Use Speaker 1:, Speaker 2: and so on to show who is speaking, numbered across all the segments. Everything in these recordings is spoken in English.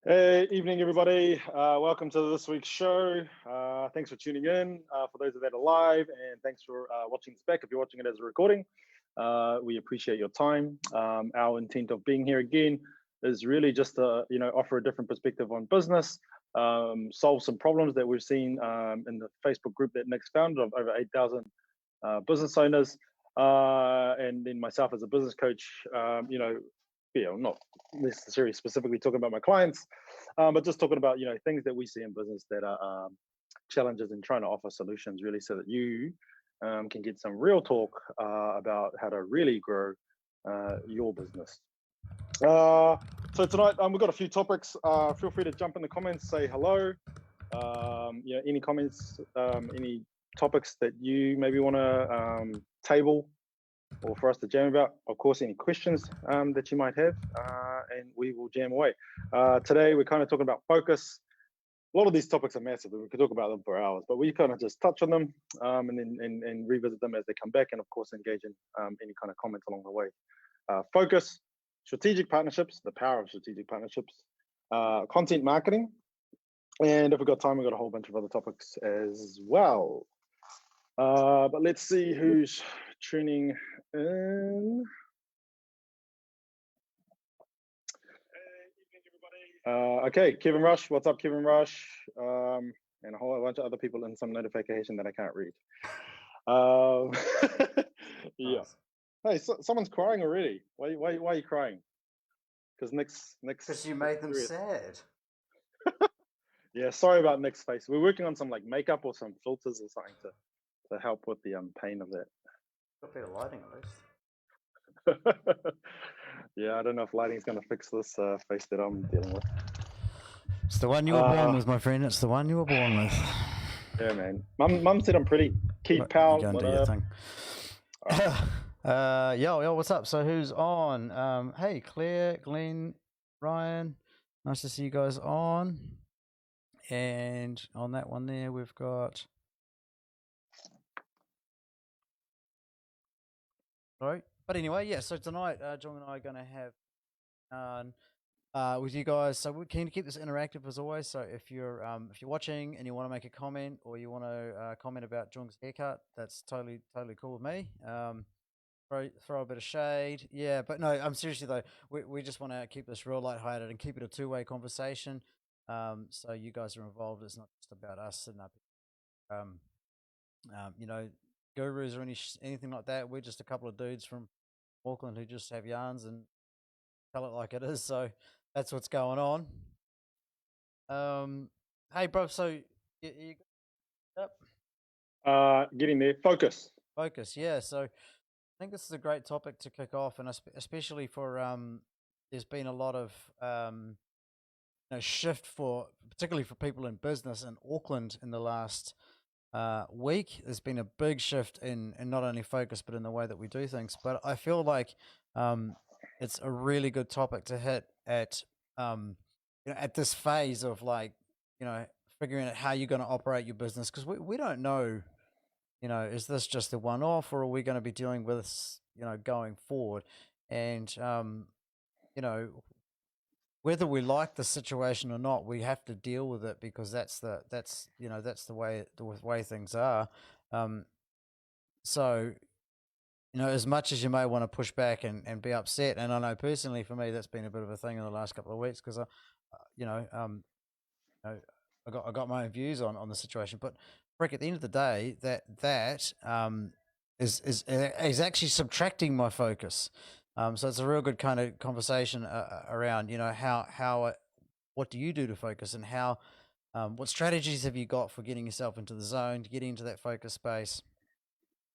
Speaker 1: Hey, evening, everybody. Welcome to this week's show. Thanks for tuning in. For those that are live, and thanks for watching this back. If you're watching it as a recording, we appreciate your time. Our intent of being here again is really just to, offer a different perspective on business, solve some problems that we've seen in the Facebook group that Nick's founded of over 8,000 business owners, and then myself as a business coach. Not necessarily specifically talking about my clients, but just talking about things that we see in business that are challenges and trying to offer solutions really, so that you can get some real talk about how to really grow your business. So tonight we've got a few topics. Feel free to jump in the comments, say hello. Any comments, any topics that you maybe want to table or for us to jam about. Of course, any questions that you might have, and we will jam away. Today, we're kind of talking about focus. A lot of these topics are massive, and we could talk about them for hours, but we kind of just touch on them and then revisit them as they come back, and of course, engage in any kind of comments along the way. Focus, strategic partnerships, the power of strategic partnerships, content marketing, and if we've got time, we've got a whole bunch of other topics as well. But let's see who's tuning in. Okay, Kevin Rush. What's up, Kevin Rush? And a whole bunch of other people in some notification that I can't read. Yeah. Hey, someone's crying already. Why are you crying? Because Nick's.
Speaker 2: Because you made them sad.
Speaker 1: Yeah, sorry about Nick's face. We're working on some makeup or some filters or something to help with the pain of that.
Speaker 2: Got a bit of lighting at least.
Speaker 1: Yeah, I don't know if lighting's going to fix this face that I'm dealing with.
Speaker 3: It's the one you were born with, my friend. It's the one you were born with.
Speaker 1: Yeah, man. Mum said I'm pretty. Keep pal.
Speaker 3: Go and do your thing. Yo, what's up? So who's on? Hey, Claire, Glenn, Ryan. Nice to see you guys on. And on that one there, we've got... Sorry. But anyway, yeah, so tonight, John and I are going to have with you guys. So we're keen to keep this interactive as always. So if you're watching and you want to make a comment, or you want to comment about Jung's haircut, that's totally cool with me. Throw a bit of shade. Yeah, but no, I'm seriously though, we just want to keep this real lighthearted and keep it a two-way conversation. So you guys are involved. It's not just about us sitting up, gurus or anything like that. We're just a couple of dudes from Auckland who just have yarns and tell it like it is. So that's what's going on. Hey, bro. So you up?
Speaker 1: Getting there. Focus.
Speaker 3: Yeah. So I think this is a great topic to kick off, and especially for there's been a lot of shift particularly for people in business in Auckland in the last week. There's been a big shift in not only focus but in the way that we do things. But I feel like it's a really good topic to hit at at this phase of figuring out how you're going to operate your business, because we don't know, is this just a one-off, or are we going to be dealing with this going forward? And whether we like the situation or not, we have to deal with it, because that's the way things are. So, as much as you may want to push back and be upset, and I know personally for me that's been a bit of a thing in the last couple of weeks, because I got my own views on the situation. But frick, at the end of the day, that is actually subtracting my focus. So it's a real good kind of conversation around, what do you do to focus, and how, what strategies have you got for getting yourself into the zone, to get into that focus space?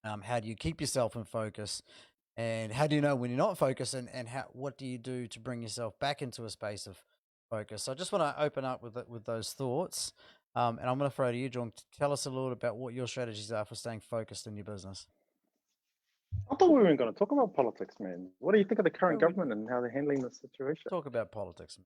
Speaker 3: How do you keep yourself in focus, and how do you know when you're not focused, and what do you do to bring yourself back into a space of focus? So I just want to open up with those thoughts, and I'm going to throw to you, John, to tell us a little about what your strategies are for staying focused in your business.
Speaker 1: I thought we weren't going to talk about politics, man. What do you think of the current government and how they're handling the situation?
Speaker 3: Talk about politics.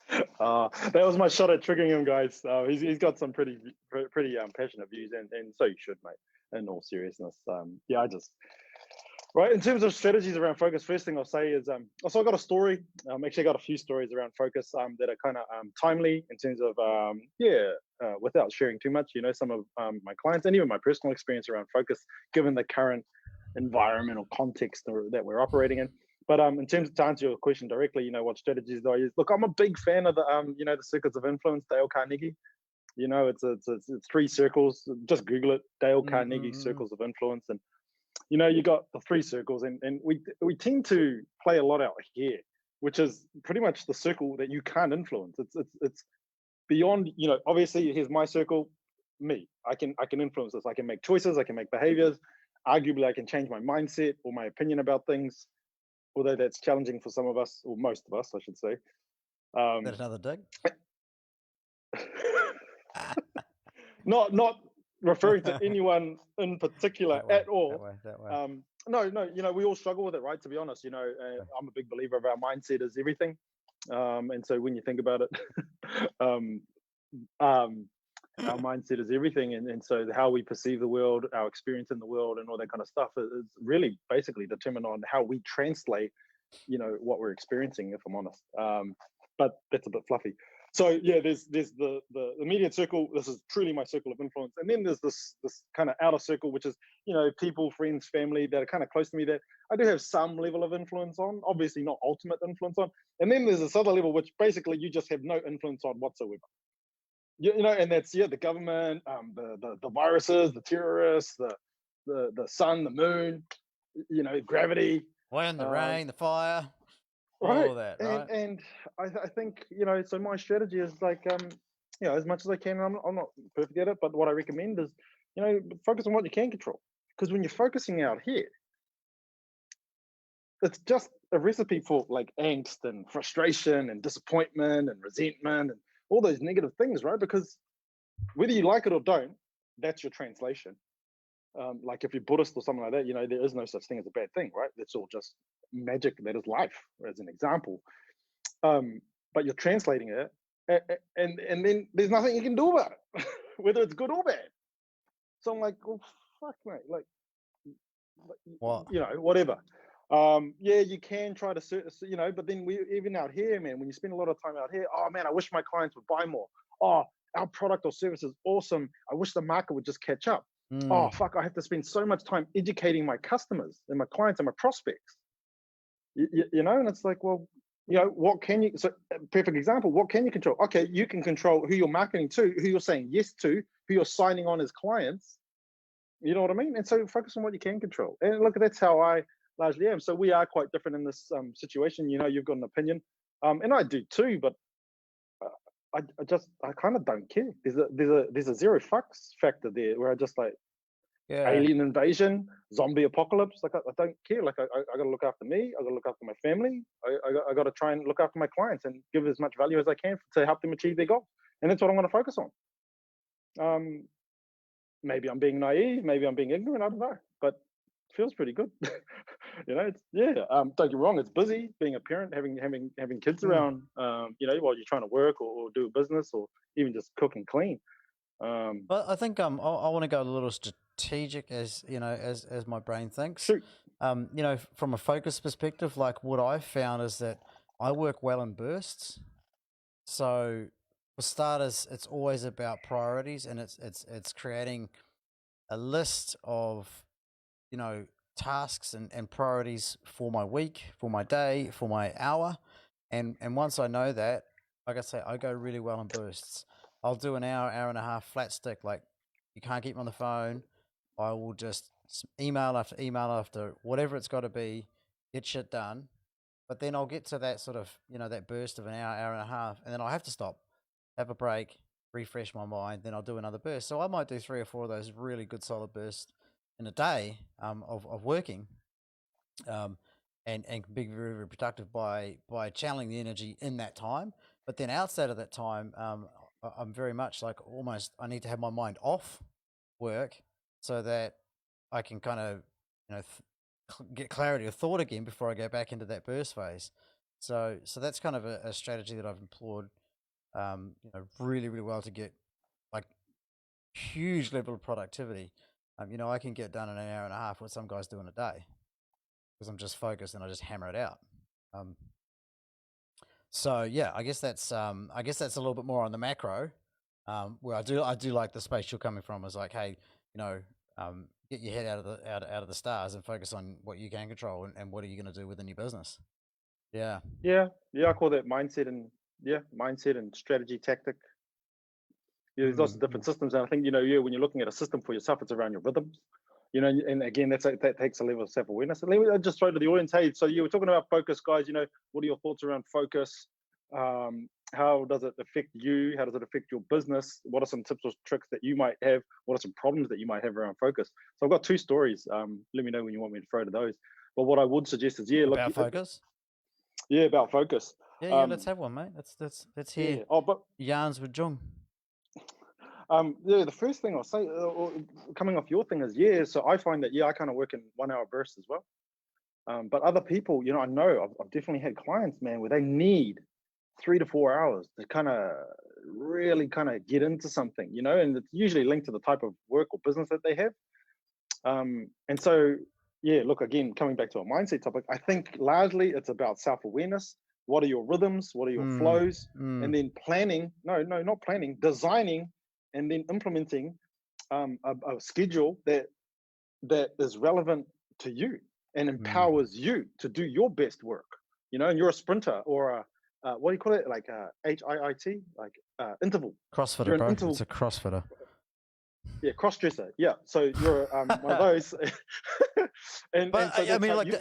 Speaker 1: That was my shot at triggering him, guys. He's got some pretty passionate views, and so you should, mate. In all seriousness, Right. In terms of strategies around focus, first thing I'll say is so I got a story. Actually, I got a few stories around focus that are kind of timely in terms of without sharing too much. Some of my clients and even my personal experience around focus, given the current environmental context that we're operating in. But in terms of to answer your question directly, what strategies do I use? Look, I'm a big fan of the circles of influence, Dale Carnegie. It's three circles. Just Google it, Dale Carnegie
Speaker 3: Mm-mm-mm.
Speaker 1: circles of influence, and you got the three circles, and we tend to play a lot out here, which is pretty much the circle that you can't influence. It's beyond. Obviously, here's my circle, me. I can influence this. I can make choices. I can make behaviors. Arguably, I can change my mindset or my opinion about things, although that's challenging for some of us, or most of us, I should say.
Speaker 3: That another dig?
Speaker 1: Not referring to anyone in particular
Speaker 3: That way,
Speaker 1: at all.
Speaker 3: that way.
Speaker 1: No, we all struggle with it, right? To be honest, I'm a big believer of our mindset is everything. And so when you think about it, um, our mindset is everything. And so how we perceive the world, our experience in the world and all that kind of stuff is really basically determined on how we translate, what we're experiencing, if I'm honest. But that's a bit fluffy. So yeah, there's the immediate circle. This is truly my circle of influence, and then there's this kind of outer circle, which is people, friends, family that are kind of close to me that I do have some level of influence on. Obviously, not ultimate influence on. And then there's this other level, which basically you just have no influence on whatsoever. And that's the government, the viruses, the terrorists, the sun, the moon, gravity,
Speaker 3: Wind, the rain, the fire,
Speaker 1: right?
Speaker 3: all that, right?
Speaker 1: And I think so my strategy is like as much as I can. I'm not perfect at it, but what I recommend is focus on what you can control, because when you're focusing out here, it's just a recipe for like angst and frustration and disappointment and resentment and all those negative things, right? Because whether you like it or don't, that's your translation. Like if you're Buddhist or something like that, there is no such thing as a bad thing, right? That's all just magic. That is life, as an example. But you're translating it, and then there's nothing you can do about it, whether it's good or bad. So I'm like, well, fuck, mate, like
Speaker 3: What?
Speaker 1: whatever. Yeah, you can try to, but then even out here, man, when you spend a lot of time out here, oh man, I wish my clients would buy more. Oh, our product or service is awesome. I wish the market would just catch up. Oh, fuck, I have to spend so much time educating my customers and my clients and my prospects. And it's like, well, what can you, so perfect example, what can you control? Okay, you can control who you're marketing to, who you're saying yes to, who you're signing on as clients. You know what I mean? And so focus on what you can control. And look, that's how I largely am. So we are quite different in this situation. You've got an opinion, and I do too. But I kind of don't care. There's a zero fucks factor there where I just like alien invasion, zombie apocalypse. Like I don't care. Like I got to look after me. I got to look after my family. I got to try and look after my clients and give as much value as I can to help them achieve their goals. And that's what I'm going to focus on. Maybe I'm being naive, maybe I'm being ignorant, I don't know, but it feels pretty good. Don't get me wrong, it's busy being a parent, having kids around, while you're trying to work or do a business or even just cook and clean.
Speaker 3: But I think I want to go a little strategic, as my brain thinks.
Speaker 1: Shoot.
Speaker 3: From a focus perspective, like what I've found is that I work well in bursts. So for starters, it's always about priorities, and it's creating a list of tasks and priorities for my week, for my day, for my hour, and once I know that, like I say, I go really well in bursts. I'll do an hour and a half flat stick. Like you can't keep me on the phone. I will just email after whatever it's got to be, get shit done. But then I'll get to that sort of that burst of an hour and a half, and then I'll have to stop, have a break, refresh my mind. Then I'll do another burst. So I might do 3 or 4 of those really good solid bursts in a day of working, and being very, very productive by channeling the energy in that time. But then outside of that time, I'm very much like almost I need to have my mind off work so that I can kind of get clarity of thought again before I go back into that burst phase. So that's kind of a strategy that I've employed, really, really well to get like huge level of productivity. I can get done in an hour and a half what some guys do in a day. because I'm just focused and I just hammer it out. So yeah, I guess that's a little bit more on the macro, where I do like the space you're coming from. Is like, hey, get your head out of the stars and focus on what you can control and what are you going to do within your business. Yeah.
Speaker 1: I call that mindset and strategy tactic. Yeah, there's lots of different systems, and I think when you're looking at a system for yourself, it's around your rhythms. And again, that takes a level of self-awareness. And let me just throw to the audience. Hey, so you were talking about focus, guys. What are your thoughts around focus? How does it affect you? How does it affect your business? What are some tips or tricks that you might have? What are some problems that you might have around focus? So I've got 2 stories. Let me know when you want me to throw to those. But what I would suggest is,
Speaker 3: about focus.
Speaker 1: Yeah, about focus.
Speaker 3: Yeah, let's have one, mate. Let's hear.
Speaker 1: Yeah. Oh, but
Speaker 3: yarns with Jung.
Speaker 1: The first thing I'll say, coming off your thing is, so I find that, I kind of work in 1 hour bursts as well. But other people, I know I've definitely had clients, man, where they need 3 to 4 hours to kind of really kind of get into something, and it's usually linked to the type of work or business that they have. And so, look, again, coming back to a mindset topic, I think largely it's about self-awareness. What are your rhythms? What are your flows? And then planning, not planning, designing, and then implementing a schedule that is relevant to you and empowers you to do your best work. And you're a sprinter or a what do you call it? Like HIIT, like interval.
Speaker 3: CrossFitter, bro. It's a CrossFitter.
Speaker 1: Yeah, cross-dresser. Yeah, so you're one of those.
Speaker 3: I mean,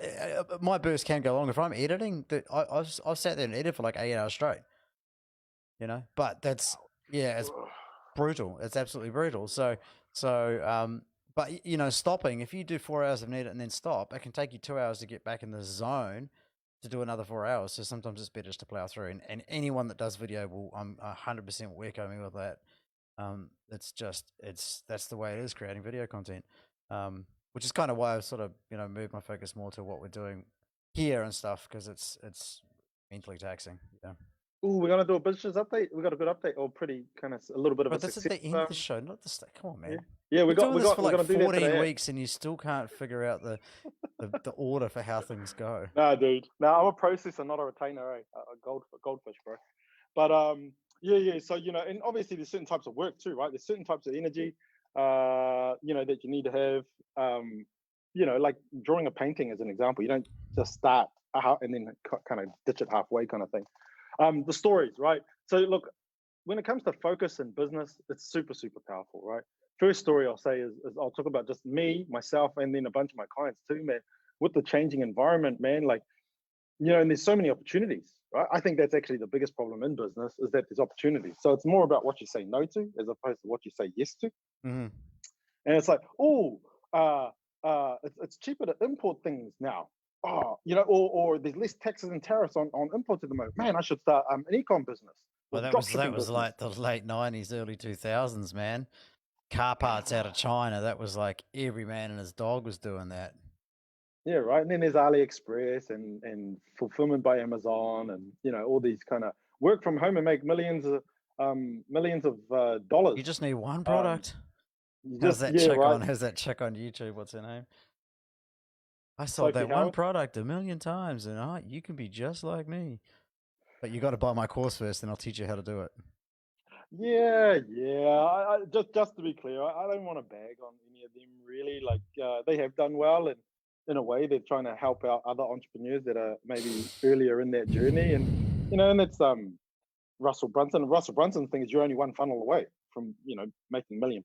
Speaker 3: my burst can go long. If I'm editing, I've sat there and edited for like 8 hours straight. But that's it's brutal. It's absolutely brutal. So, but stopping. If you do 4 hours of edit and then stop, it can take you 2 hours to get back in the zone to do another 4 hours. So sometimes it's better just to plow through. And anyone that does video will 100% will echo me with that. That's the way it is creating video content. Which is kind of why I've sort of moved my focus more to what we're doing here and stuff, because it's mentally taxing.
Speaker 1: Ooh, we're gonna do a Biz Shiz update. We got a good update, or pretty kind of a little bit of
Speaker 3: but
Speaker 1: a
Speaker 3: this
Speaker 1: success.
Speaker 3: is the end of the show, not the start. Come on, man.
Speaker 1: Yeah, we got
Speaker 3: for like 14 weeks, and you still can't figure out the order for how things go.
Speaker 1: Nah, dude. Nah, I'm a processor, not a retainer. A goldfish, bro. But So and obviously there's certain types of work too, right? There's certain types of energy, that you need to have. Like drawing a painting as an example. You don't just start and then kind of ditch it halfway, kind of thing. The stories, right? So look, when it comes to focus in business, it's super, super powerful, right? First story I'll say is I'll talk about just me, myself, and then a bunch of my clients too, man. With the changing environment, man, and there's so many opportunities, right? I think that's actually the biggest problem in business is that there's opportunities. So it's more about what you say no to as opposed to what you say yes to.
Speaker 3: Mm-hmm.
Speaker 1: And it's like, it's cheaper to import things now. Or there's less taxes and tariffs on imports at the moment. Man, I should start an e-com business.
Speaker 3: Well, that was like the late 90s, early 2000s, man. Car parts out of China. That was like every man and his dog was doing that.
Speaker 1: Yeah, right. And then there's AliExpress and fulfillment by Amazon and all these kind of work from home and make millions of dollars.
Speaker 3: You just need one product.
Speaker 1: How's that
Speaker 3: chick on YouTube? What's her name? I sold that one product 1 million times, and you can be just like me. But you got to buy my course first, and I'll teach you how to do it.
Speaker 1: Yeah. I just to be clear, I don't want to bag on any of them really. They have done well, and in a way, they're trying to help out other entrepreneurs that are maybe earlier in that journey. And and that's Russell Brunson. Russell Brunson's thing is you're only one funnel away from making $1 million.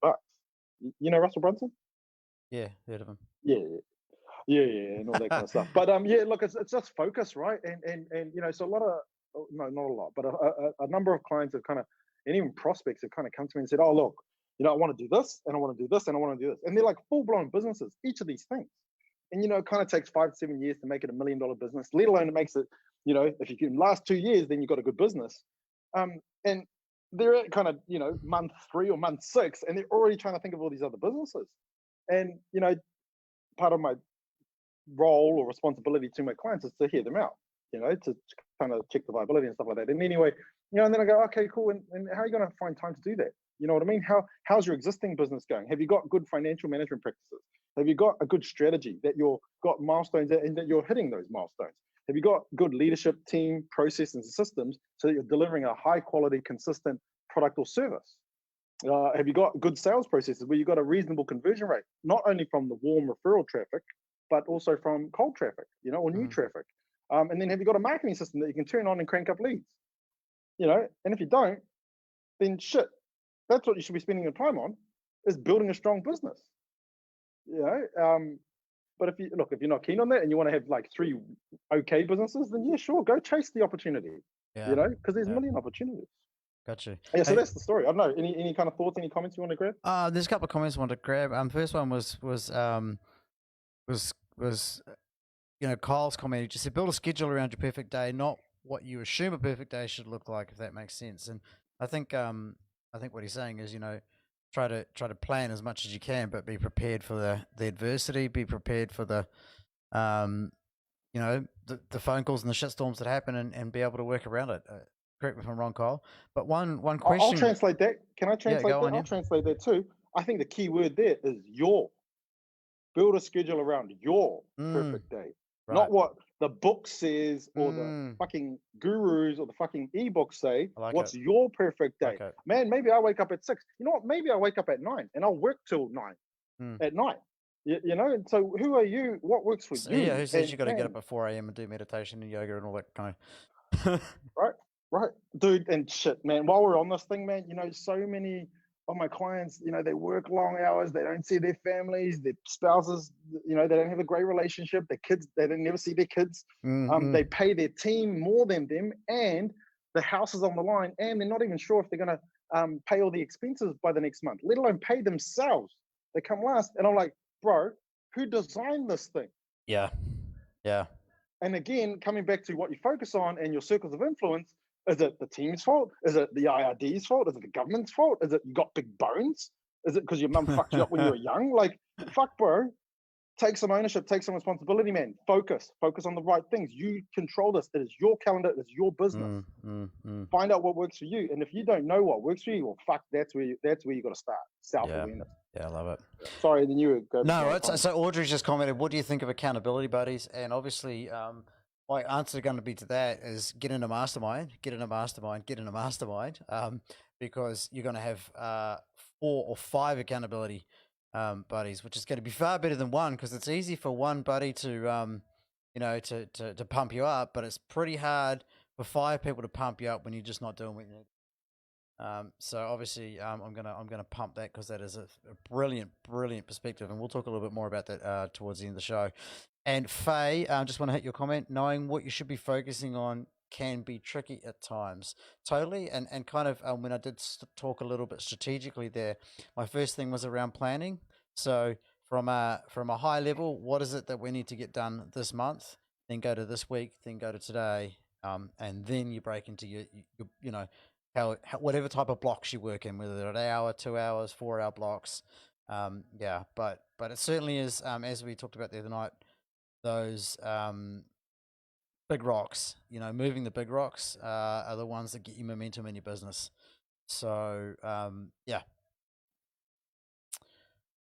Speaker 1: Russell Brunson?
Speaker 3: Yeah, heard of him.
Speaker 1: Yeah, and all that kind of stuff. But look, it's just focus, right? And so a lot of not a lot, but a number of clients have kind of, and even prospects have kind of come to me and said, oh look, I want to do this, and I want to do this, and I want to do this, and they're like full-blown businesses, each of these things. And it kind of takes 5 to 7 years to make it $1 million business, let alone it makes it, if you can last 2 years, then you've got a good business. And they're at kind of month 3 or month 6, and they're already trying to think of all these other businesses. And part of my role or responsibility to my clients is to hear them out, to kind of check the viability and stuff like that. And anyway, and then I go, okay, cool. And how are you going to find time to do that? You know what I mean? How's your existing business going? Have you got good financial management practices? Have you got a good strategy that you've got milestones and that you're hitting those milestones? Have you got good leadership, team, process, and systems so that you're delivering a high quality, consistent product or service? Have you got good sales processes where you've got a reasonable conversion rate, not only from the warm referral traffic, but also from cold traffic, or new traffic? And then have you got a marketing system that you can turn on and crank up leads? And if you don't, then shit, that's what you should be spending your time on, is building a strong business. But if you're not keen on that and you want to have like 3 okay businesses, then yeah, sure, go chase the opportunity. Because there's a million opportunities.
Speaker 3: Gotcha.
Speaker 1: Yeah, so that's the story. I don't know. Any kind of thoughts, any comments you want to grab?
Speaker 3: There's a couple of comments I want to grab. First one was Kyle's comment. He just said, build a schedule around your perfect day, not what you assume a perfect day should look like, if that makes sense. And I think what he's saying is, try to plan as much as you can, but be prepared for the adversity, be prepared for the phone calls and the shitstorms that happen, and be able to work around it. Correct me if I'm wrong, Kyle. But one question.
Speaker 1: I'll translate that. Can I translate that? I'll translate that too. I think the key word there is your. Build a schedule around your perfect day. Right. Not what the book says or the fucking gurus or the fucking ebooks say. What's your perfect day? Man, maybe I wake up at 6. You know what? Maybe I wake up at 9 and I'll work till 9 at night. And so who are you? What works for you?
Speaker 3: Yeah, who says you got to get up at 4 a.m. and do meditation and yoga and all that kind of
Speaker 1: Right, dude, and shit, man. While we're on this thing, man, so many of my clients, they work long hours. They don't see their families, their spouses. They don't have a great relationship. Their kids, they don't never see their kids. They pay their team more than them, and the house is on the line, and they're not even sure if they're gonna pay all the expenses by the next month, let alone pay themselves. They come last, and I'm like, bro, who designed this thing?
Speaker 3: Yeah.
Speaker 1: And again, coming back to what you focus on and your circles of influence. Is it the team's fault? Is it the IRD's fault? Is it the government's fault? Is it you got big bones? Is it because your mum fucked you up when you were young? Like, fuck, bro. Take some ownership. Take some responsibility, man. Focus on the right things. You control this. It is your calendar. It is your business. Find out what works for you. And if you don't know what works for you, well, fuck, that's where you got to start. Self-awareness.
Speaker 3: Yeah, I love it.
Speaker 1: Sorry, then you were.
Speaker 3: No, so Audrey's just commented, what do you think of accountability buddies? And obviously, my answer going to be to that is get in a mastermind, because you're going to have 4 or 5 accountability buddies, which is going to be far better than one, because it's easy for one buddy to to pump you up, but it's pretty hard for 5 people to pump you up when you're just not doing what you need. So obviously, I'm gonna pump that, because that is a brilliant perspective, and we'll talk a little bit more about that towards the end of the show. And Faye, just want to hit your comment. Knowing what you should be focusing on can be tricky at times. Totally, and kind of when I did talk a little bit strategically there, my first thing was around planning. So from a high level, what is it that we need to get done this month? Then go to this week, then go to today, and then you break into your how whatever type of blocks you work in, whether they're an hour, 2 hours, 4-hour blocks. But it certainly is, as we talked about the other night, those big rocks, moving the big rocks are the ones that get you momentum in your business. So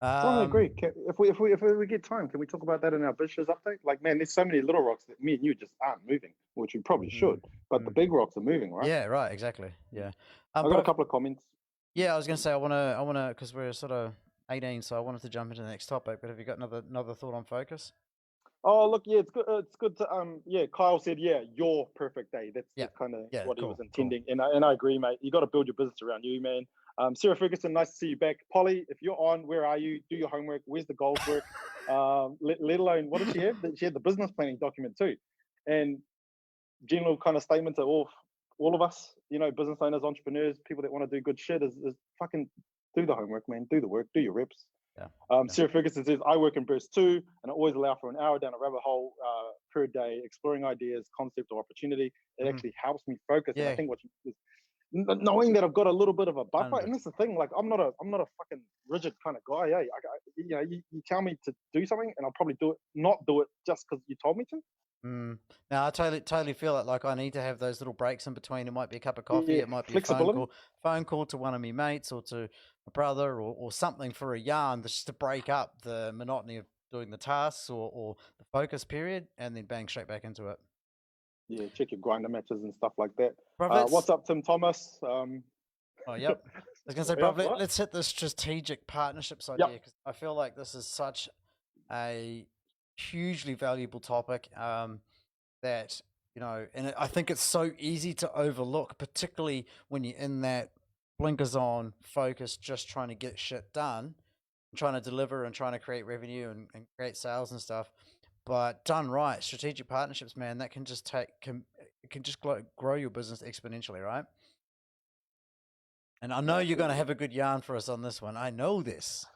Speaker 1: I agree. If we get time, can we talk about that in our Biz Shiz update? Like, man, there's so many little rocks that me and you just aren't moving, which we probably should, but the big rocks are moving, right?
Speaker 3: Yeah, right, exactly. Yeah.
Speaker 1: I've got a couple of comments.
Speaker 3: Yeah, I was going to say I want to because we're sort of 18, so I wanted to jump into the next topic. But have you got another thought on focus?
Speaker 1: Oh, look, yeah, it's good to Kyle said, your perfect day. That's kind of what he was intending, cool. And I agree, mate. You got to build your business around you, man. Sarah Ferguson, nice to see you back. Polly, if you're on, where are you? Do your homework. Where's the goals work? Let alone, what did she have? She had the business planning document too, and general kind of statement to all of us, business owners, entrepreneurs, people that want to do good shit is fucking do the homework, man. Do the work. Do your reps.
Speaker 3: Yeah.
Speaker 1: Sarah Ferguson says, I work in bursts too, and I always allow for an hour down a rabbit hole per day, exploring ideas, concept, or opportunity. It actually helps me focus.
Speaker 3: Yeah.
Speaker 1: And I think what is knowing that I've got a little bit of a buffer, and that's the thing. Like, I'm not a fucking rigid kind of guy. You tell me to do something, and I'll probably not do it just because you told me to.
Speaker 3: Now I totally feel it. Like I need to have those little breaks in between. It might be a cup of coffee.
Speaker 1: Yeah,
Speaker 3: It might be a
Speaker 1: flexibility.
Speaker 3: phone call to one of my mates or to my brother or something for a yarn just to break up the monotony of doing the tasks or the focus period, and then bang straight back into it.
Speaker 1: Yeah, check your grinder matches and stuff like that.
Speaker 3: Bro,
Speaker 1: What's up, Tim Thomas?
Speaker 3: Oh, yep. I was going to say,
Speaker 1: Yeah,
Speaker 3: bro,
Speaker 1: what?
Speaker 3: let's hit the strategic partnerships
Speaker 1: Yep.
Speaker 3: idea because I feel like this is such a hugely valuable topic that, you know, and I think it's so easy to overlook, particularly when you're in that blinkers on focus, just trying to get shit done, trying to deliver and trying to create revenue and create sales and stuff. But done right, strategic partnerships, man, that can just grow your business exponentially, right? And I know you're going to have a good yarn for us on this one. I know this.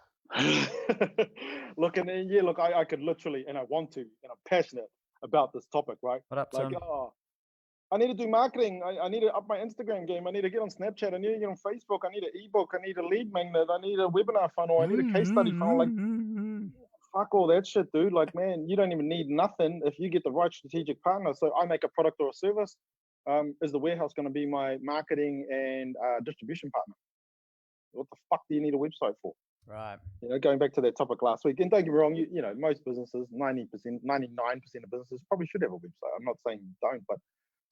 Speaker 1: Look, and yeah, look, I could literally, and I want to, and I'm passionate about this topic, right?
Speaker 3: What up,
Speaker 1: Like,
Speaker 3: Tim?
Speaker 1: I need to do marketing. I need to up my Instagram game. I need to get on Snapchat. I need to get on Facebook. I need an ebook. I need a lead magnet. I need a webinar funnel. I need a case study funnel. Like, fuck all that shit, dude. Like, man, you don't even need nothing if you get the right strategic partner. So I make a product or a service. Is the warehouse going to be my marketing and distribution partner? What the fuck do you need a website for?
Speaker 3: Right.
Speaker 1: You know, going back to that topic last week, and don't get me wrong, you know, most businesses, 90%, 99% of businesses probably should have a website. I'm not saying don't, but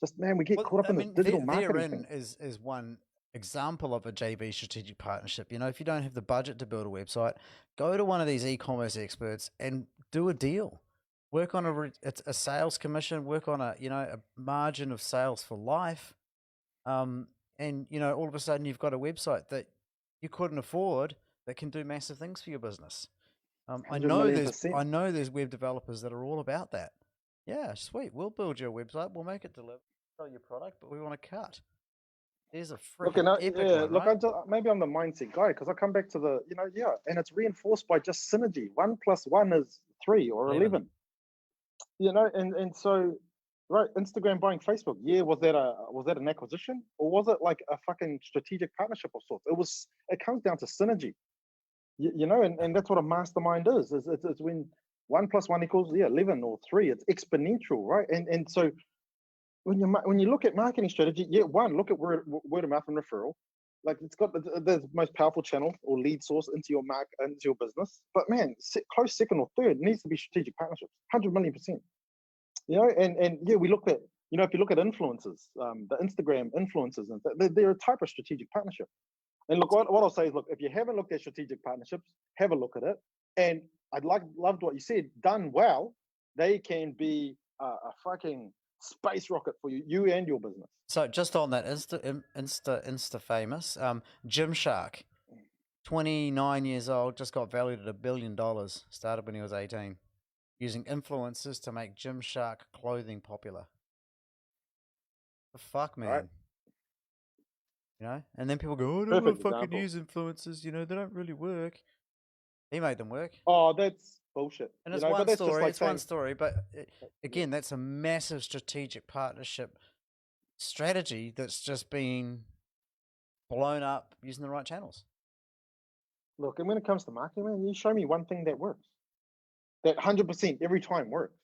Speaker 1: just, man, we get caught up in this digital marketing thing.
Speaker 3: Is one example of a JV strategic partnership. You know, if you don't have the budget to build a website, go to one of these e-commerce experts and do a deal. Work on a sales commission, work on a margin of sales for life. And, you know, all of a sudden you've got a website that you couldn't afford that can do massive things for your business. I know there's web developers that are all about that. Yeah, sweet. We'll build your website. We'll make it deliver, sell your product, but we want to cut. There's a freaking epic one,
Speaker 1: look,
Speaker 3: right?
Speaker 1: maybe I'm the mindset guy because I come back to the, and it's reinforced by just synergy. 1 + 1 is 3 or 11. You know, and so, right, Instagram buying Facebook. Yeah, was that an acquisition or was it like a fucking strategic partnership of sorts? It comes down to synergy. You know, and that's what a mastermind is. It's when 1 + 1 = 11 or 3. It's exponential, right? And so when you look at marketing strategy, look at word of mouth and referral. Like it's got the most powerful channel or lead source into your business. But man, close second or third needs to be strategic partnerships, 100 million%. You know, and yeah, we look at, if you look at influencers, the Instagram influencers, and they're a type of strategic partnership. And look, what I'll say is, look, if you haven't looked at strategic partnerships, have a look at it. And loved what you said. Done well, they can be a fucking space rocket for you and your business.
Speaker 3: So just on that Insta famous, Gymshark, 29 years old, just got valued at $1 billion. Started when he was 18, using influencers to make Gymshark clothing popular. The fuck, man. Right. You know, and then people go, "Oh, I don't want to fucking use influencers. You know, they don't really work." He made them work.
Speaker 1: Oh, that's bullshit.
Speaker 3: And it's one story. It's one story, but again, that's a massive strategic partnership strategy that's just been blown up using the right channels.
Speaker 1: Look, and when it comes to marketing, man, you show me one thing that works, that 100% every time works.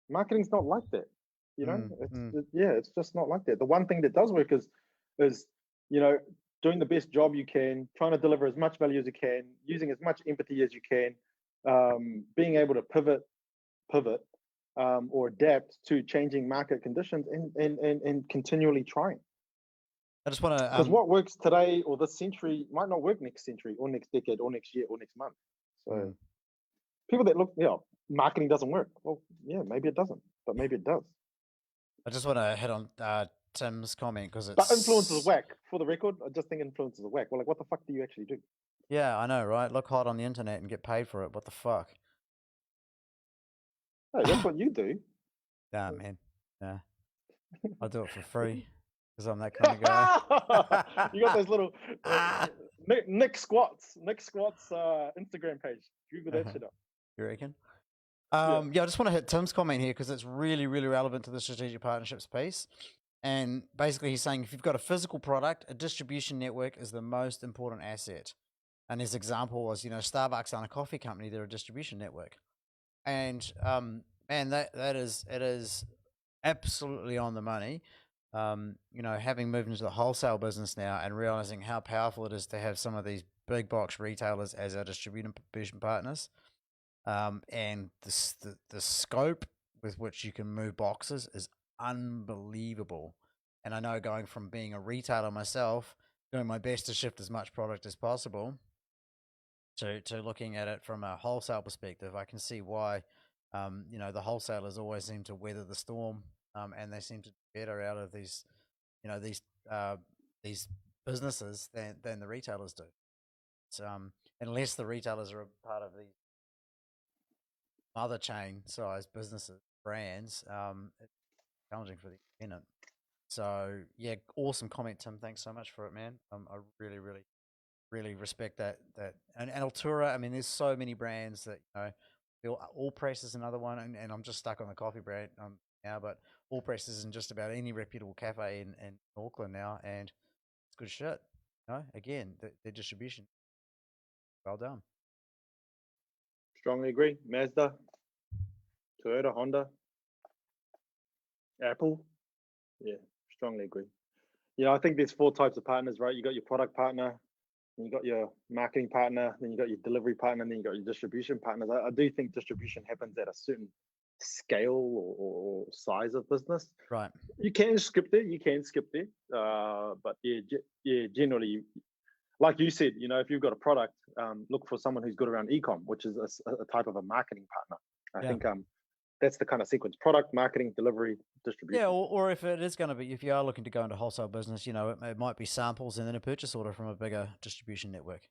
Speaker 1: Marketing's not like that. You know, it's just not like that. The one thing that does work is doing the best job you can, trying to deliver as much value as you can, using as much empathy as you can, being able to pivot or adapt to changing market conditions, and continually trying.
Speaker 3: I just want to,
Speaker 1: because what works today or this century might not work next century or next decade or next year or next month. So people that look, marketing doesn't work. Well, yeah, maybe it doesn't, but maybe it does.
Speaker 3: I just want to hit on Tim's comment because it's.
Speaker 1: But influencers are whack. For the record, I just think influencers are whack. Well, like, what the fuck do you actually do?
Speaker 3: Yeah, I know, right? Look hot on the internet and get paid for it. What the fuck?
Speaker 1: Hey, that's what you do.
Speaker 3: Nah, man. Nah. I'll do it for free because I'm that kind of guy.
Speaker 1: You got those little Nick Squats Instagram page. Google that shit up.
Speaker 3: You reckon? I just want to hit Tim's comment here because it's really, really relevant to the strategic partnerships piece. And basically he's saying if you've got a physical product, a distribution network is the most important asset. And his example was, Starbucks aren't a coffee company, they're a distribution network. And Man, it is absolutely on the money. Having moved into the wholesale business now and realizing how powerful it is to have some of these big box retailers as our distribution partners, and the scope with which you can move boxes is unbelievable. And I know, going from being a retailer myself, doing my best to shift as much product as possible, to looking at it from a wholesale perspective, I can see why, the wholesalers always seem to weather the storm, and they seem to do better out of you know, these, uh, these businesses than the retailers do. So, unless the retailers are a part of these mother chain size businesses, brands, it's challenging for the independent. So yeah, awesome comment, Tim. Thanks so much for it, man. I really, really, really respect that. And Altura, I mean, there's so many brands that All Press is another one, and I'm just stuck on the coffee brand now, but All Press is in just about any reputable cafe in Auckland now, and it's good shit. Again, the distribution, well done.
Speaker 1: Strongly agree. Mazda, Toyota, Honda, Apple. Yeah, strongly agree. I think there's 4 types of partners, right? You got your product partner, then you got your marketing partner, then you got your delivery partner, and then you got your distribution partners. I do think distribution happens at a certain scale or size of business.
Speaker 3: Right.
Speaker 1: You can skip there, but generally, like you said, if you've got a product, look for someone who's good around e-com, which is a type of a marketing partner. I think that's the kind of sequence: product, marketing, delivery, distribution.
Speaker 3: Yeah, or if it is going to be, if you are looking to go into wholesale business, it might be samples and then a purchase order from a bigger distribution network.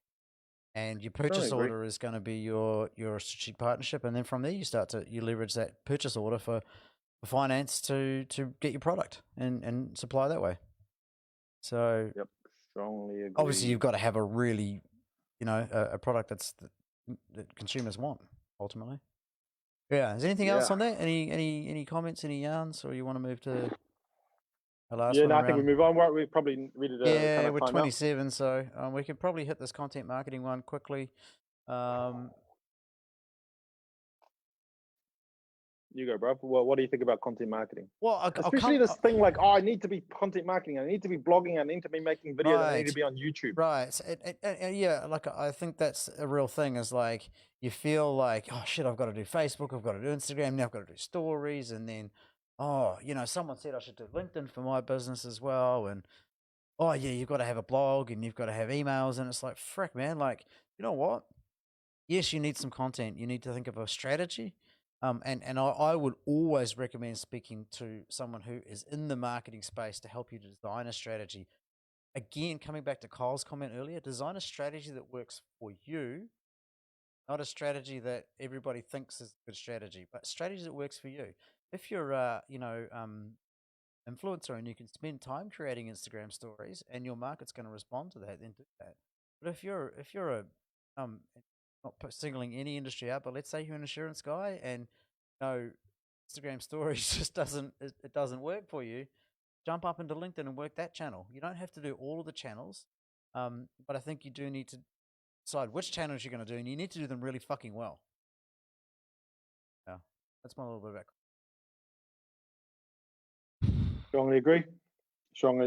Speaker 3: And your purchase order is going to be your strategic partnership, and then from there you leverage that purchase order for finance to get your product and supply that way. So
Speaker 1: yep, strongly agree.
Speaker 3: Obviously, you've got to have a really, a product that consumers want ultimately. Yeah. Is there anything else on that? Any comments? Any yarns? Or you want to move to the last one?
Speaker 1: I think we move on. We're probably ready to kind of
Speaker 3: we're
Speaker 1: time
Speaker 3: 27, out. So we could probably hit this content marketing one quickly.
Speaker 1: You go, bro. Well, what do you think about content marketing?
Speaker 3: Well,
Speaker 1: especially this thing like, I need to be content marketing. I need to be blogging. I need to be making videos.
Speaker 3: Right.
Speaker 1: I need to be on YouTube.
Speaker 3: Right. Yeah, like I think that's a real thing. Is like you feel like, oh shit, I've got to do Facebook, I've got to do Instagram, now I've got to do stories, and then someone said I should do LinkedIn for my business as well, and oh yeah, you've got to have a blog and you've got to have emails, and it's like, frick, man, like, you know what? Yes, you need some content. You need to think of a strategy. And I would always recommend speaking to someone who is in the marketing space to help you design a strategy. Again, coming back to Kyle's comment earlier, design a strategy that works for you, not a strategy that everybody thinks is a good strategy, but strategy that works for you. If you're influencer and you can spend time creating Instagram stories and your market's going to respond to that, then do that. But if you're a not singling any industry out, but let's say you're an insurance guy and Instagram stories just doesn't work for you, jump up into LinkedIn and work that channel. You don't have to do all of the channels, but I think you do need to decide which channels you're going to do, and you need to do them really fucking well. Yeah, that's my little bit about.
Speaker 1: Strongly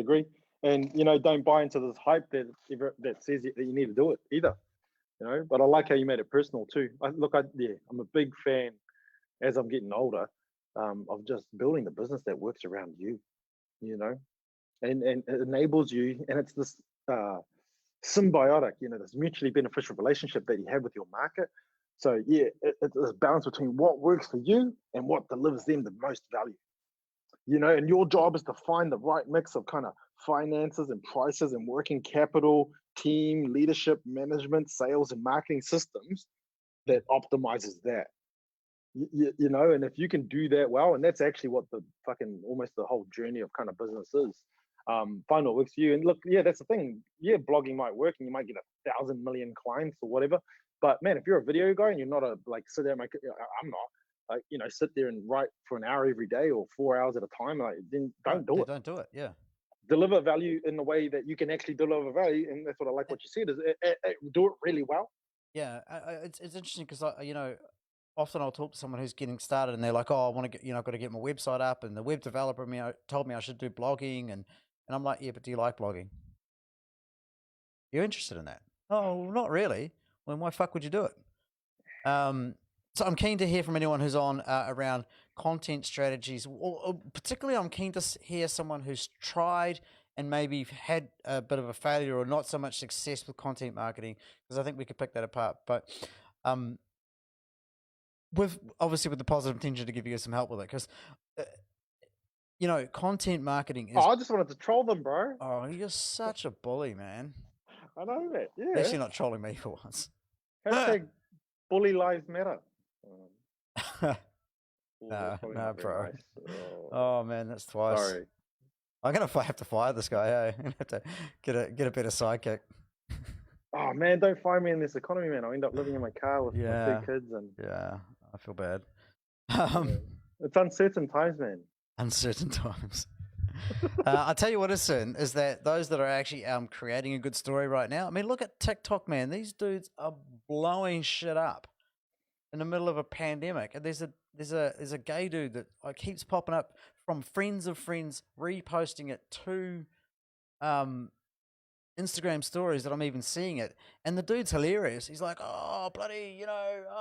Speaker 1: agree. And don't buy into this hype that says that you need to do it either. But I like how you made it personal too. I'm a big fan as I'm getting older of just building the business that works around you. And it enables you, and it's this symbiotic, this mutually beneficial relationship that you have with your market. So it's this balance between what works for you and what delivers them the most value. And your job is to find the right mix of kind of finances and prices and working capital, team, leadership, management, sales, and marketing systems that optimizes that. And if you can do that well, and that's actually what the almost the whole journey of kind of business is. Find what works for you. And look, that's the thing. Blogging might work and you might get 1,000 million clients or whatever. But man, if you're a video guy and you're not sit there and I'm not, sit there and write for an hour every day or 4 hours at a time, then don't do it.
Speaker 3: Don't do it. Yeah.
Speaker 1: Deliver value in the way that you can actually deliver value. And that's what I like what you said is do it really well.
Speaker 3: Yeah. It's interesting because, often I'll talk to someone who's getting started and they're like, oh, I want to get, I've got to get my website up, and the web developer told me I should do blogging, and I'm like, yeah, but do you like blogging? You're interested in that? Oh, not really. Well, why fuck would you do it? So I'm keen to hear from anyone who's on around content strategies, or particularly I'm keen to hear someone who's tried and maybe had a bit of a failure or not so much success with content marketing, because I think we could pick that apart. But with the positive intention to give you some help with it, because content marketing is.
Speaker 1: Oh, I just wanted to troll them, bro.
Speaker 3: Oh, you're such a bully, man.
Speaker 1: I know that. Yeah.
Speaker 3: Actually, not trolling me for once.
Speaker 1: Hashtag bully lives matter.
Speaker 3: No, bro. Nice. Oh man, that's twice.
Speaker 1: Sorry.
Speaker 3: I'm gonna have to fire this guy. Hey, I'm gonna have to get a better sidekick.
Speaker 1: Oh man, don't fire me in this economy, man. I'll end up living in my car with my 2 kids, and
Speaker 3: I feel bad.
Speaker 1: It's uncertain times, man.
Speaker 3: Uncertain times. I'll tell you what is certain is that those that are actually creating a good story right now. I mean, look at TikTok, man. These dudes are blowing shit up in the middle of a pandemic, and there's a gay dude that keeps popping up from friends of friends reposting it to Instagram stories that I'm even seeing it, and the dude's hilarious. He's like, oh bloody,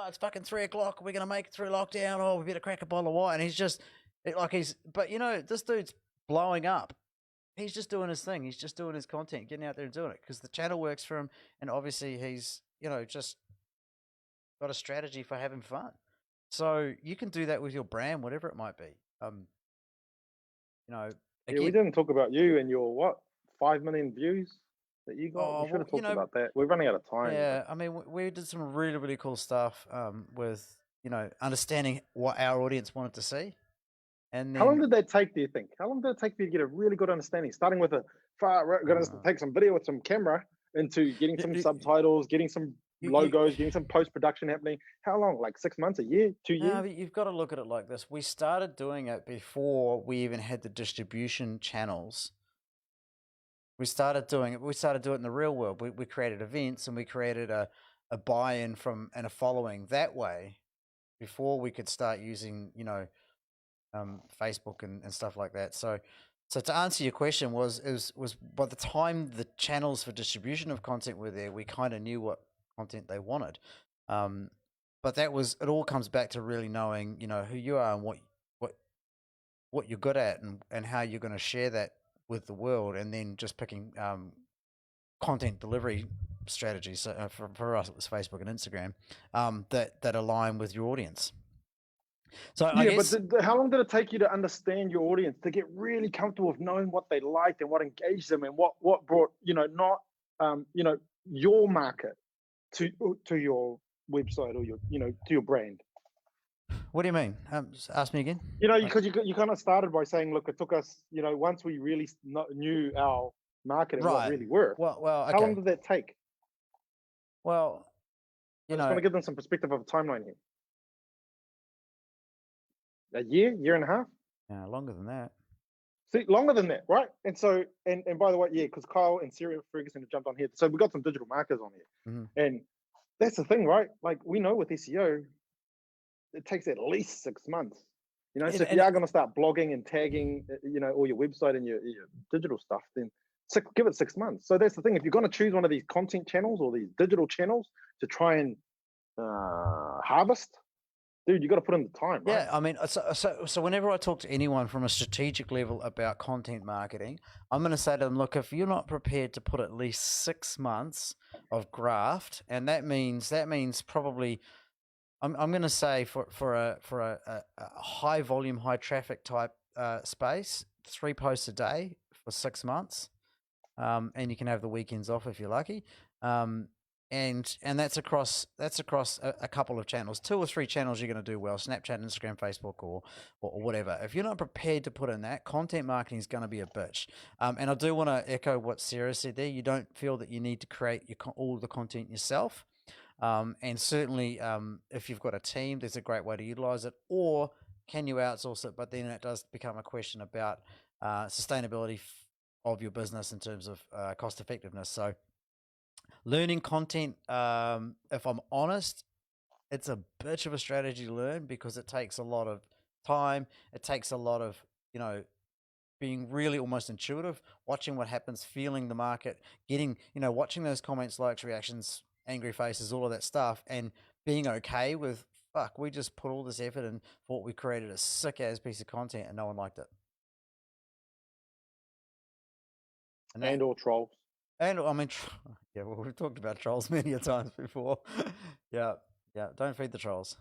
Speaker 3: it's fucking 3 o'clock, we're gonna make it through lockdown, oh we better crack a bottle of wine, and he's just but this dude's blowing up. He's just doing his thing, he's just doing his content, getting out there and doing it because the channel works for him, and obviously he's just got a strategy for having fun. So you can do that with your brand, whatever it might be. Again,
Speaker 1: we didn't talk about you and your 5 million views that you got. We should have talked about that. We're running out of time.
Speaker 3: Yeah, I mean, we did some really, really cool stuff with understanding what our audience wanted to see. And then,
Speaker 1: how long did that take? Do you think? How long did it take for you to get a really good understanding? Starting with going to take some video with some camera into getting some subtitles, getting some logos, getting some post-production happening. How long? Like 6 months, a year, 2 years?
Speaker 3: No, but you've got to look at it like this. We started doing it before we even had the distribution channels. We started doing it in the real world. We created events, and we created a buy-in and a following that way before we could start using, Facebook and stuff like that. So to answer your question was by the time the channels for distribution of content were there, we kind of knew what content they wanted. But it all comes back to really knowing, who you are and what you're good at and how you're going to share that with the world, and then just picking content delivery strategies. So for us, it was Facebook and Instagram that align with your audience. So I guess,
Speaker 1: but how long did it take you to understand your audience, to get really comfortable with knowing what they liked and what engaged them, and what brought your market to your website or your to your brand?
Speaker 3: What do you mean? Just ask me again.
Speaker 1: Because you kind of started by saying, look, it took us, once we really knew our market and what really worked.
Speaker 3: Well, okay.
Speaker 1: How long did that take?
Speaker 3: Well,
Speaker 1: I just want to give them some perspective of a timeline here. A year and a half?
Speaker 3: Yeah, longer than that.
Speaker 1: See, longer than that, right? And so, and by the way, because Kyle and Sarah Ferguson have jumped on here. So we've got some digital marketers on here.
Speaker 3: Mm-hmm.
Speaker 1: And that's the thing, right? Like, we know with SEO, it takes at least 6 months. So if you are going to start blogging and tagging, all your website and your digital stuff, then give it 6 months. So that's the thing. If you're going to choose one of these content channels or these digital channels to try and harvest, dude, you got to put in the time, right?
Speaker 3: Yeah, I mean, so whenever I talk to anyone from a strategic level about content marketing, I'm going to say to them, look, if you're not prepared to put at least 6 months of graft, and that means probably, I'm going to say for a high volume, high traffic type space, 3 posts a day for 6 months, and you can have the weekends off if you're lucky. And that's across a couple of channels, 2 or 3 channels you're going to do well: Snapchat, Instagram, Facebook, or whatever. If you're not prepared to put in that, content marketing is going to be a bitch. And I do want to echo what Sarah said there. You don't feel that you need to create all the content yourself. And certainly, if you've got a team, there's a great way to utilize it. Or can you outsource it? But then it does become a question about sustainability of your business in terms of cost effectiveness. So learning content, if I'm honest, it's a bitch of a strategy to learn because it takes a lot of time. It takes a lot of, being really almost intuitive, watching what happens, feeling the market, getting, watching those comments, likes, reactions, angry faces, all of that stuff, and being okay with, fuck, we just put all this effort in for what we created a sick ass piece of content and no one liked it.
Speaker 1: And or trolls.
Speaker 3: And I mean, yeah, well, we've talked about trolls many a times before. yeah, don't feed the trolls.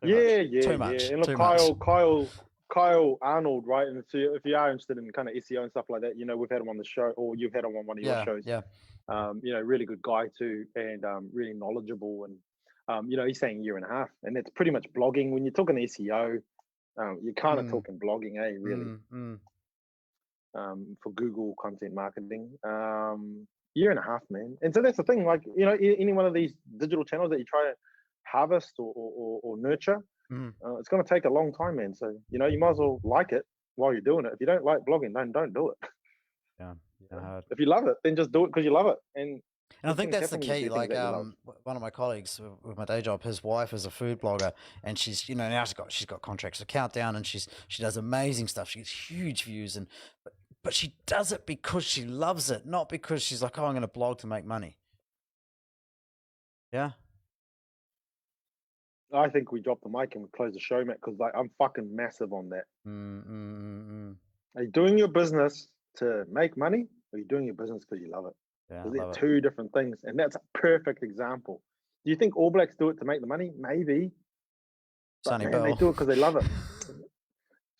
Speaker 3: Too much.
Speaker 1: And look, Kyle Arnold, right? And if you are interested in kind of SEO and stuff like that, we've had him on the show, or you've had him on one of your shows.
Speaker 3: Yeah.
Speaker 1: Really good guy too, and really knowledgeable. And he's saying 1.5 years, and it's pretty much blogging. When you're talking SEO, you're kind of talking blogging, really. For Google content marketing, 1.5 years, man. And so that's the thing. Like, any one of these digital channels that you try to harvest or nurture, it's going to take a long time, man. So you might as well like it while you're doing it. If you don't like blogging, then don't do it. If you love it, then just do it because you love it. And
Speaker 3: I think that's the key. Like, one of my colleagues with my day job, his wife is a food blogger, and she's, now she's got contracts with Countdown, and she does amazing stuff. She gets huge views, but she does it because she loves it, not because she's like, oh, I'm going to blog to make money. Yeah.
Speaker 1: I think we drop the mic and we close the show, Matt, because I'm fucking massive on that. Are you doing your business to make money, or are you doing your business because you love it?
Speaker 3: Yeah,
Speaker 1: they're two different things, and that's a perfect example. Do you think All Blacks do it to make the money? Maybe. But man, they do it because they love it.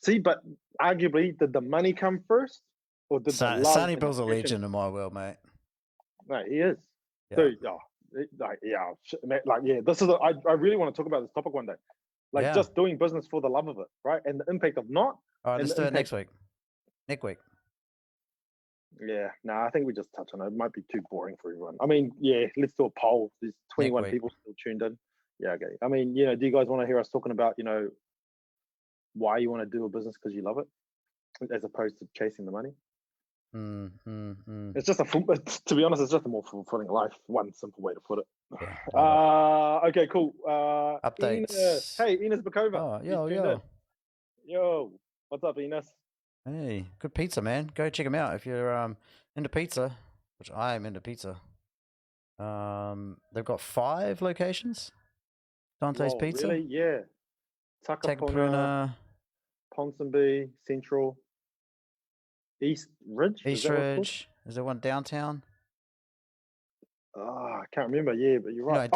Speaker 1: See, but arguably, did the money come first, or did the love?
Speaker 3: Sonny Bill's a legend in my world, mate.
Speaker 1: No, he is. Yeah. Dude, this is. I really want to talk about this topic one day, just doing business for the love of it, right? And the impact of not.
Speaker 3: All right, let's do it next week. Next week.
Speaker 1: Yeah, I think we just touch on it. It might be too boring for everyone. I mean, let's do a poll. There's 21 people still tuned in. Yeah, okay. I mean, do you guys want to hear us talking about, why you want to do a business because you love it, as opposed to chasing the money? It's just to be honest, it's just a more fulfilling life. One simple way to put it. Yeah, okay, cool.
Speaker 3: Updates.
Speaker 1: Ines Bakova.
Speaker 3: Oh,
Speaker 1: yo, what's up, Ines?
Speaker 3: Hey, good pizza, man. Go check them out if you're into pizza, which I am into pizza. They've got 5 locations. Dante's Pizza.
Speaker 1: Really? Yeah. Takapuna, Ponsonby, Central, East Ridge.
Speaker 3: Is there one downtown?
Speaker 1: I can't remember. Yeah, but you're right.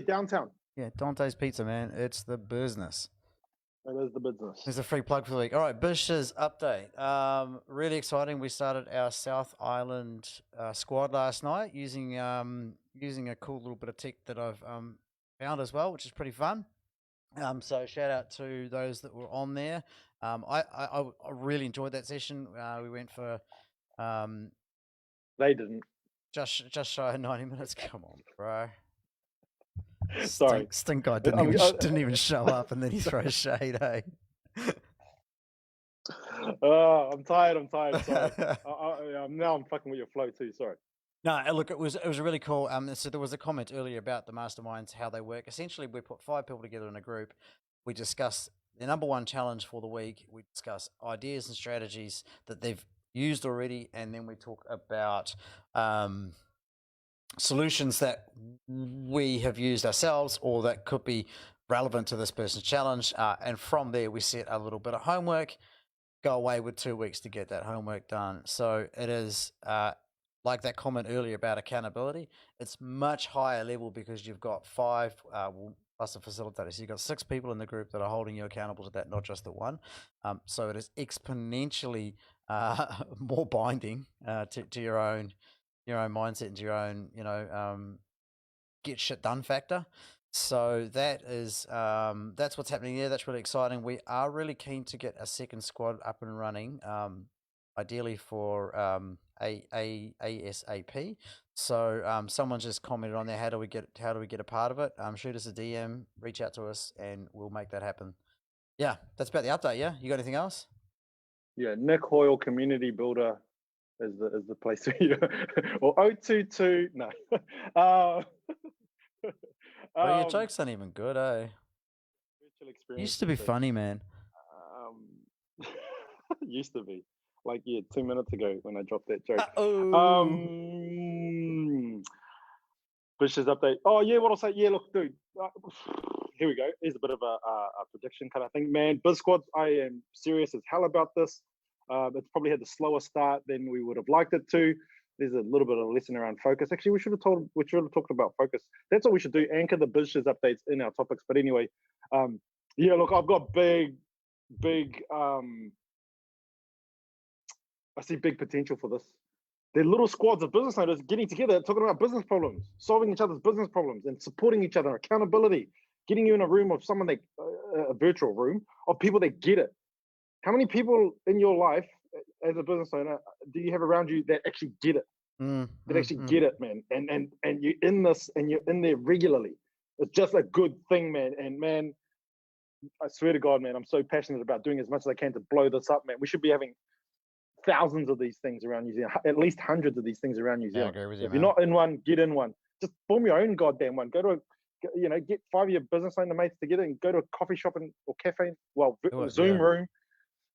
Speaker 1: Downtown.
Speaker 3: Yeah, Dante's Pizza, man. It's the business.
Speaker 1: It is the business.
Speaker 3: There's a free plug for the week. All right, Biz Shiz update. Really exciting. We started our South Island squad last night using a cool little bit of tech that I've found as well, which is pretty fun. So shout out to those that were on there. I really enjoyed that session. We went for
Speaker 1: they didn't
Speaker 3: just shy of 90 minutes. Come on, bro.
Speaker 1: Sorry,
Speaker 3: Stink guy didn't even show up, and then he throws shade. Hey.
Speaker 1: I'm tired. Sorry. Now I'm fucking with your flow too. Sorry.
Speaker 3: No, look, it was really cool. So there was a comment earlier about the masterminds, how they work. Essentially, we put 5 people together in a group. We discuss the number 1 challenge for the week. We discuss ideas and strategies that they've used already, and then we talk about solutions that we have used ourselves or that could be relevant to this person's challenge. And from there, we set a little bit of homework, go away with 2 weeks to get that homework done. So it is like that comment earlier about accountability. It's much higher level because you've got 5 plus a facilitator. So you've got 6 people in the group that are holding you accountable to that, not just the one. So it is exponentially more binding to your own mindset and your own get shit done factor. So that is that's what's happening there. That's really exciting. We are really keen to get a second squad up and running, ideally for ASAP. So someone just commented on there, how do we get a part of it? Shoot us a DM, reach out to us, and we'll make that happen. Yeah, that's about the update. Yeah, you got anything else?
Speaker 1: Yeah, Nick Hoyle Community Builder is the place for you. Or 022 no.
Speaker 3: Well, your jokes aren't even good, eh?
Speaker 1: Virtual
Speaker 3: You
Speaker 1: experience
Speaker 3: used to be funny, man.
Speaker 1: Used to be. Like, 2 minutes ago when I dropped that joke.
Speaker 3: Oh,
Speaker 1: Biz Shiz update. Oh, yeah, what I'll say. Yeah, look, dude. Here we go. Here's a bit of a prediction kind of thing. Man, Biz Squads, I am serious as hell about this. It's probably had the slower start than we would have liked it to. There's a little bit of a lesson around focus. Actually, we should have talked about focus. That's what we should do. Anchor the Biz Shiz updates in our topics. But anyway, yeah, look, I've got big, I see big potential for this. They're little squads of business owners getting together, talking about business problems, solving each other's business problems, and supporting each other, accountability, getting you in a room of someone that, a virtual room of people that get it. How many people in your life as a business owner do you have around you that actually get it? That actually get it, man. And you're in this and you're in there regularly. It's just a good thing, man. And man, I swear to God, man, I'm so passionate about doing as much as I can to blow this up, man. We should be having thousands of these things around New Zealand, at least hundreds of these things around New Zealand.
Speaker 3: I agree with
Speaker 1: So
Speaker 3: you,
Speaker 1: if you're not in one, get in one. Just form your own goddamn one. Go to get 5 of your business owner mates together and go to a coffee shop or cafe, Zoom room,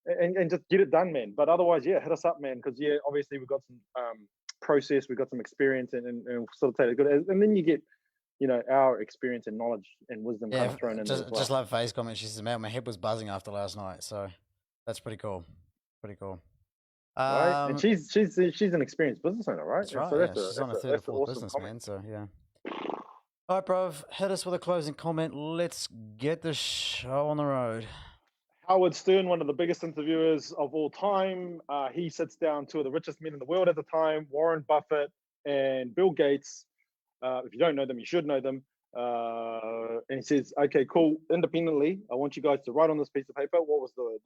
Speaker 1: and just get it done, man. But otherwise, yeah, hit us up, man, because obviously we've got some process, we've got some experience, and facilitate it good, and then you get our experience and knowledge and wisdom kind of thrown in there as well.
Speaker 3: Just love Faye's comment. She says, "Man, my head was buzzing after last night." So that's pretty cool. Pretty cool.
Speaker 1: Right, and she's an experienced business owner, right?
Speaker 3: That's right.
Speaker 1: So
Speaker 3: she's on a third or fourth
Speaker 1: awesome
Speaker 3: business,
Speaker 1: comment.
Speaker 3: man. So yeah. All right, bro. Hit us with a closing comment. Let's get the show on the road.
Speaker 1: Howard Stern, one of the biggest interviewers of all time, he sits down two of the richest men in the world at the time, Warren Buffett and Bill Gates. If you don't know them, you should know them. And he says, okay, cool. Independently, I want you guys to write on this piece of paper what was the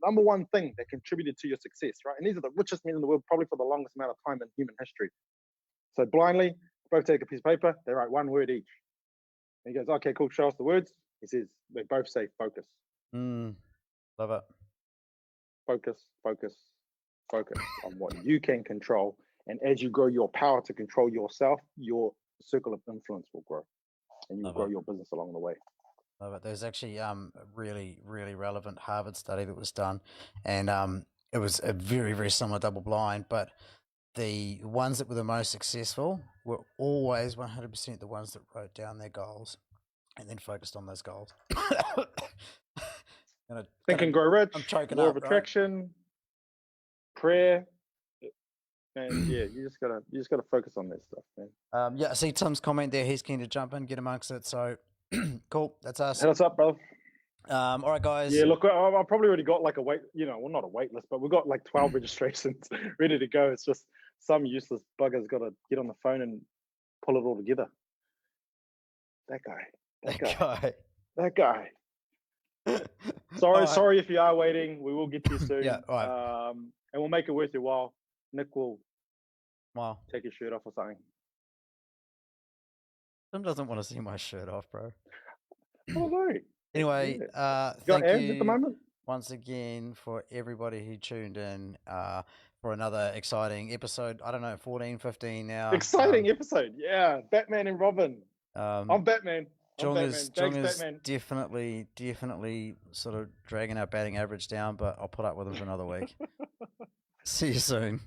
Speaker 1: number one thing that contributed to your success, right? And these are the richest men in the world, probably for the longest amount of time in human history. So blindly, both take a piece of paper, they write one word each. And he goes, okay, cool, show us the words. He says, they both say focus.
Speaker 3: Love it.
Speaker 1: Focus on what you can control. And as you grow your power to control yourself, your circle of influence will grow. And you'll grow your business along the way.
Speaker 3: Love it. There's actually a really, really relevant Harvard study that was done. And it was a very, very similar double blind, but the ones that were the most successful were always 100% the ones that wrote down their goals and then focused on those goals.
Speaker 1: Think and Grow Rich,
Speaker 3: I'm choking
Speaker 1: Law
Speaker 3: up,
Speaker 1: of Attraction, prayer, and yeah, you just gotta focus on that stuff, man.
Speaker 3: Yeah, I see Tim's comment there. He's keen to jump in, get amongst it. So cool, that's us.
Speaker 1: Hit us up, bro.
Speaker 3: All right, guys.
Speaker 1: Yeah, look, I've probably already got like a not a wait list, but we've got like 12 registrations ready to go. It's just some useless bugger's got to get on the phone and pull it all together. That guy. Sorry if you are waiting. We will get to you soon.
Speaker 3: Yeah, all right.
Speaker 1: And we'll make it worth your while. Nick will take his shirt off or something.
Speaker 3: Tim doesn't want to see my shirt off, bro.
Speaker 1: Oh no.
Speaker 3: Anyway,
Speaker 1: thank
Speaker 3: you
Speaker 1: at the moment?
Speaker 3: Once again for everybody who tuned in for another exciting episode. I don't know, 14, 15 now.
Speaker 1: Exciting episode, yeah. Batman and Robin. I'm Batman.
Speaker 3: Jung is definitely sort of dragging our batting average down, but I'll put up with him for another week. See you soon.